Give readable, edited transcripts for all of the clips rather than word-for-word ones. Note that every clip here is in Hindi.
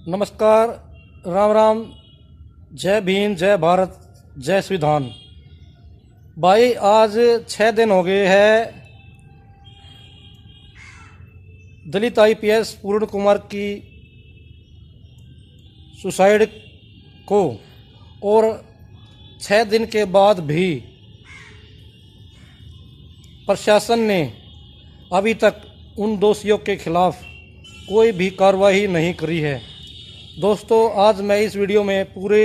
नमस्कार, राम राम, जय भीम, जय भारत, जय संविधान। भाई आज 6 दिन हो गए हैं दलित आईपीएस पूर्ण कुमार की सुसाइड को, और 6 दिन के बाद भी प्रशासन ने अभी तक उन दोषियों के खिलाफ कोई भी कार्रवाई नहीं करी है। दोस्तों, आज मैं इस वीडियो में पूरे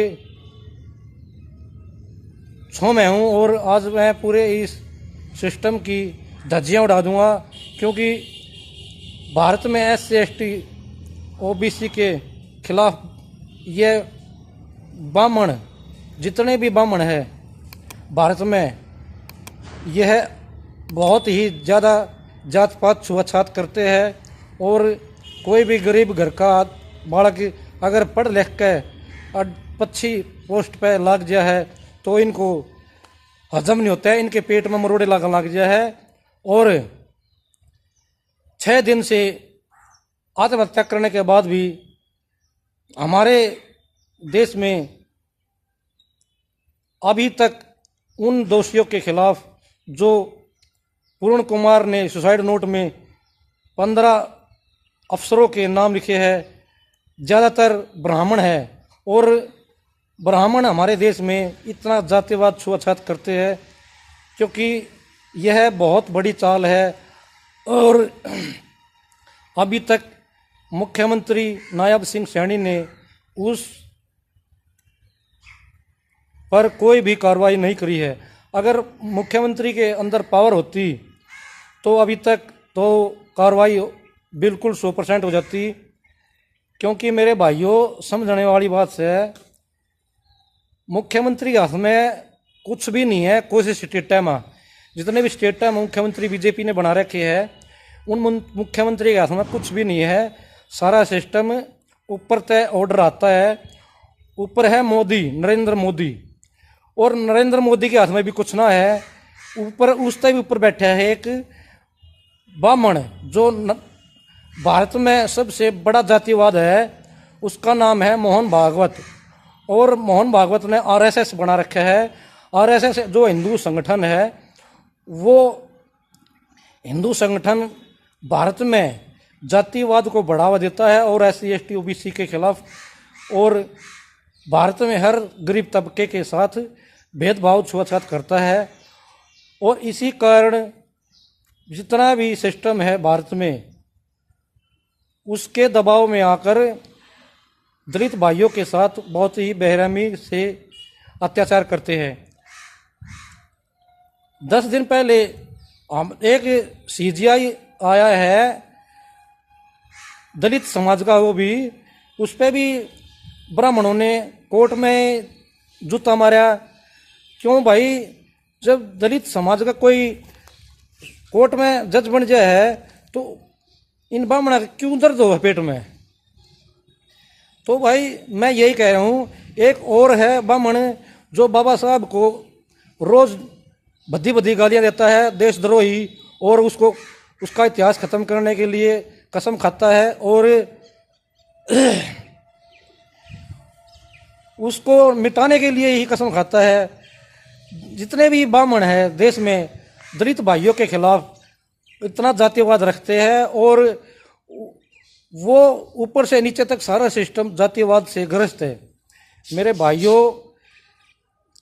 छो में हूँ और आज मैं पूरे इस सिस्टम की धज्जियाँ उड़ा दूँगा, क्योंकि भारत में SC/ST OBC के खिलाफ ये ब्राह्मण, जितने भी ब्राह्मण हैं भारत में, यह बहुत ही ज़्यादा जात पात छुआछात करते हैं। और कोई भी गरीब घर का बालक अगर पढ़ लिख के अच्छी पोस्ट पे लग गया है तो इनको हजम नहीं होता है, इनके पेट में मरोड़े लग गया है। और 6 दिन से आत्महत्या करने के बाद भी हमारे देश में अभी तक उन दोषियों के खिलाफ जो पूर्ण कुमार ने सुसाइड नोट में 15 अफसरों के नाम लिखे हैं, ज़्यादातर ब्राह्मण है। और ब्राह्मण हमारे देश में इतना जातिवाद छुआछात करते हैं क्योंकि यह बहुत बड़ी चाल है। और अभी तक मुख्यमंत्री नायब सिंह सैनी ने उस पर कोई भी कार्रवाई नहीं करी है। अगर मुख्यमंत्री के अंदर पावर होती तो अभी तक तो कार्रवाई बिल्कुल 100% हो जाती, क्योंकि मेरे भाइयों समझने वाली बात है, मुख्यमंत्री के हाथ में कुछ भी नहीं है। कोई से स्टेट है में, जितने भी स्टेट है मुख्यमंत्री बीजेपी ने बना रखे हैं, उन मुख्यमंत्री के हाथ में कुछ भी नहीं है। सारा सिस्टम ऊपर तय ऑर्डर आता है। ऊपर है मोदी, नरेंद्र मोदी, और नरेंद्र मोदी के हाथ में भी कुछ ना है। ऊपर उससे भी ऊपर बैठा है एक ब्राह्मण, जो भारत में सबसे बड़ा जातिवाद है, उसका नाम है मोहन भागवत। और मोहन भागवत ने RSS बना रखा है। RSS जो हिंदू संगठन है, वो हिंदू संगठन भारत में जातिवाद को बढ़ावा देता है और SC/ST OBC के खिलाफ, और भारत में हर गरीब तबके के साथ भेदभाव छुआछात करता है। और इसी कारण जितना भी सिस्टम है भारत में, उसके दबाव में आकर दलित भाइयों के साथ बहुत ही बेरहमी से अत्याचार करते हैं। 10 दिन पहले हम एक CGI आया है दलित समाज का, वो भी उस पर भी ब्राह्मणों ने कोर्ट में जूता मारा। क्यों भाई, जब दलित समाज का कोई कोर्ट में जज बन जाए है तो इन ब्राह्मणों का क्यों दर्द हो पेट में? तो भाई मैं यही कह रहा हूँ। एक और है ब्राह्मण जो बाबा साहब को रोज भद्दी भद्दी गालियाँ देता है, देशद्रोही, और उसको उसका इतिहास खत्म करने के लिए कसम खाता है, और उसको मिटाने के लिए ही कसम खाता है। जितने भी ब्राह्मण हैं देश में दलित भाइयों के खिलाफ इतना जातिवाद रखते हैं, और वो ऊपर से नीचे तक सारा सिस्टम जातिवाद से ग्रस्त है। मेरे भाइयों,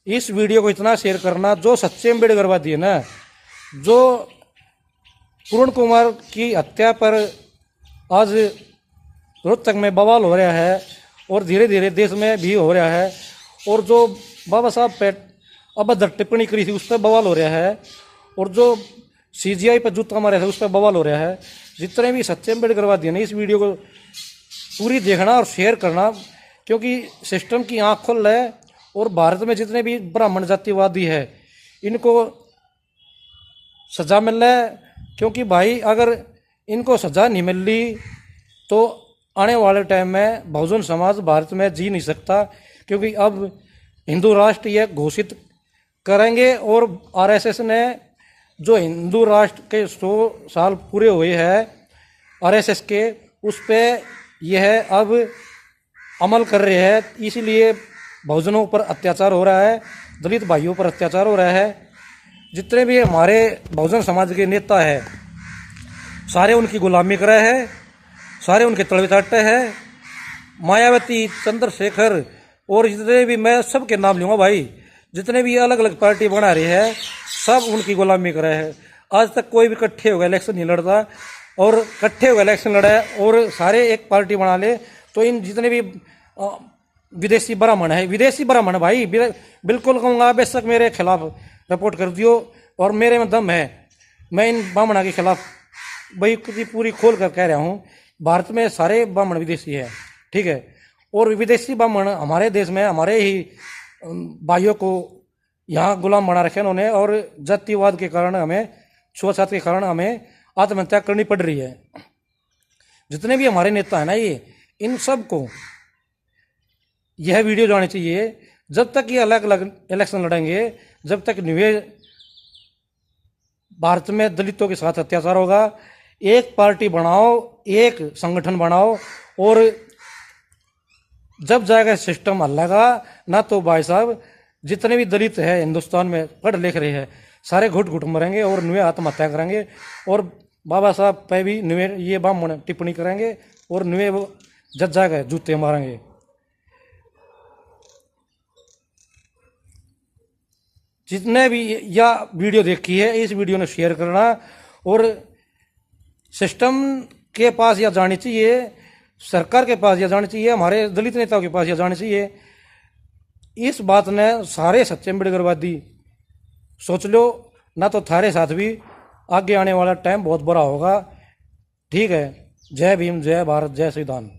इस वीडियो को इतना शेयर करना। जो सच्चे अम्बेडकरवादी है ना, जो पूर्ण कुमार की हत्या पर आज रोहतक में बवाल हो रहा है और धीरे धीरे देश में भी हो रहा है, और जो बाबा साहब पे अभद्र टिप्पणी करी थी उस पर बवाल हो रहा है, और जो CGI पर जूता मारे थे उस पर बवाल हो रहा है। जितने भी सच्चे अम्बेडकरवादी हैं, इस वीडियो को पूरी देखना और शेयर करना, क्योंकि सिस्टम की आँख खुल है। और भारत में जितने भी ब्राह्मण जातिवादी है, इनको सज़ा मिल रहा है, क्योंकि भाई अगर इनको सज़ा नहीं मिल रही तो आने वाले टाइम में बहुजन समाज भारत में जी नहीं सकता, क्योंकि अब हिंदू राष्ट्र यह घोषित करेंगे। और RSS ने जो हिंदू राष्ट्र के 100 साल पूरे हुए हैं RSS के, उस पर यह अब अमल कर रहे हैं, इसीलिए बहुजनों पर अत्याचार हो रहा है, दलित भाइयों पर अत्याचार हो रहा है। जितने भी हमारे बहुजन समाज के नेता है सारे उनकी गुलामी कर रहे हैं, सारे उनके तलवे चाटते हैं। मायावती, चंद्रशेखर और जितने भी, मैं सबके नाम लूँगा भाई, जितने भी अलग अलग पार्टी बना रही है सब उनकी गुलामी कर रहे हैं। आज तक कोई भी इकट्ठे होकर इलेक्शन नहीं लड़ता, और इकट्ठे होकर इलेक्शन लड़ा और सारे एक पार्टी बना ले तो इन जितने भी विदेशी ब्राह्मण है, विदेशी ब्राह्मण भाई, बिल्कुल कहूँगा बेशक मेरे खिलाफ रिपोर्ट कर दियो, और मेरे में दम है, मैं इन ब्राह्मणों के खिलाफ भाई पूरी खोल कर कह रहा हूँ। भारत में सारे ब्राह्मण विदेशी है, ठीक है, और विदेशी ब्राह्मण हमारे देश में हमारे ही भाइयों को यहाँ गुलाम बना रखे उन्होंने, और जातिवाद के कारण हमें, छुआछूत के कारण हमें आत्महत्या करनी पड़ रही है। जितने भी हमारे नेता है ना, ये इन सब को यह वीडियो जानी चाहिए। जब तक ये अलग अलग इलेक्शन लड़ेंगे, जब तक निवेश भारत में दलितों के साथ अत्याचार होगा, एक पार्टी बनाओ, एक संगठन बनाओ, और जब जाएगा सिस्टम हल्लेगा ना, तो भाई साहब जितने भी दलित है हिंदुस्तान में पढ़ लिख रहे हैं सारे घुट घुट मरेंगे और नुए आत्महत्या करेंगे, और बाबा साहब पे भी नुए ये ब्राह्मण टिप्पणी करेंगे और नुए वो जज जाएगा जूते मारेंगे। जितने भी यह वीडियो देखी है इस वीडियो ने शेयर करना, और सिस्टम के पास यह जानी चाहिए, सरकार के पास यह जानी चाहिए, हमारे दलित नेताओं के पास यह जानी चाहिए। इस बात ने सारे सच्चे अम्बेडकरवादी सोच लो, ना तो थारे साथ भी आगे आने वाला टाइम बहुत बुरा होगा। ठीक है, जय भीम, जय भारत, जय संविधान।